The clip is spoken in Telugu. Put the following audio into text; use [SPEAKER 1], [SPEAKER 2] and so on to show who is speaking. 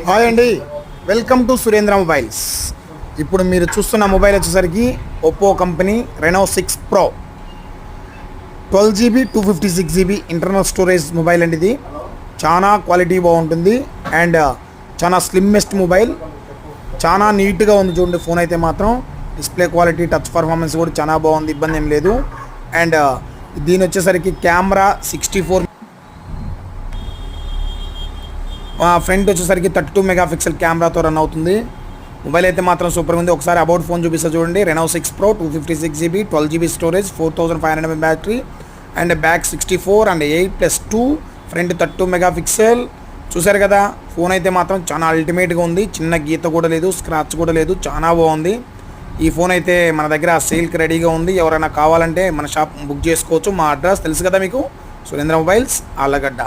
[SPEAKER 1] హాయ్ అండి, వెల్కమ్ టు సురేంద్ర మొబైల్స్. ఇప్పుడు మీరు చూస్తున్న మొబైల్ వచ్చేసరికి Oppo company Reno 6 Pro 12GB 256GB internal storage mobile అండి. ఇది చాలా క్వాలిటీ బాగుంటుంది అండ్ చాలా స్లిమ్మెస్ట్ మొబైల్. చాలా నీట్గా ఉంది చూడండి. ఫోన్ అయితే మాత్రం డిస్ప్లే క్వాలిటీ, టచ్ పర్ఫార్మెన్స్ కూడా చాలా బాగుంది, ఇబ్బంది ఏం లేదు. అండ్ దీని వచ్చేసరికి కెమెరా 64, ఫ్రంట్ వచ్చేసరికి 32 మెగాపిక్సెల్ కెమెరాతో రన్ అవుతుంది. మొబైల్ అయితే మాత్రం సూపర్గా ఉంది. ఒకసారి అబౌట్ ఫోన్ చూపిస్తా చూడండి. Reno 6 Pro 256GB 12GB storage, 4500 mAh battery and back 64 and 8+2, front 32 megapixel. చూసారు కదా, ఫోన్ అయితే మాత్రం చాలా అల్టిమేట్గా ఉంది. చిన్న గీత కూడా లేదు, స్క్రాచ్ కూడా లేదు, చాలా బాగుంది. ఈ ఫోన్ అయితే మన దగ్గర సేల్కి రెడీగా ఉంది. ఎవరైనా కావాలంటే మన షాప్ బుక్ చేసుకోవచ్చు. మా అడ్రస్ తెలుసు కదా మీకు, సురేంద్ర మొబైల్స్, ఆళ్ళగడ్డ.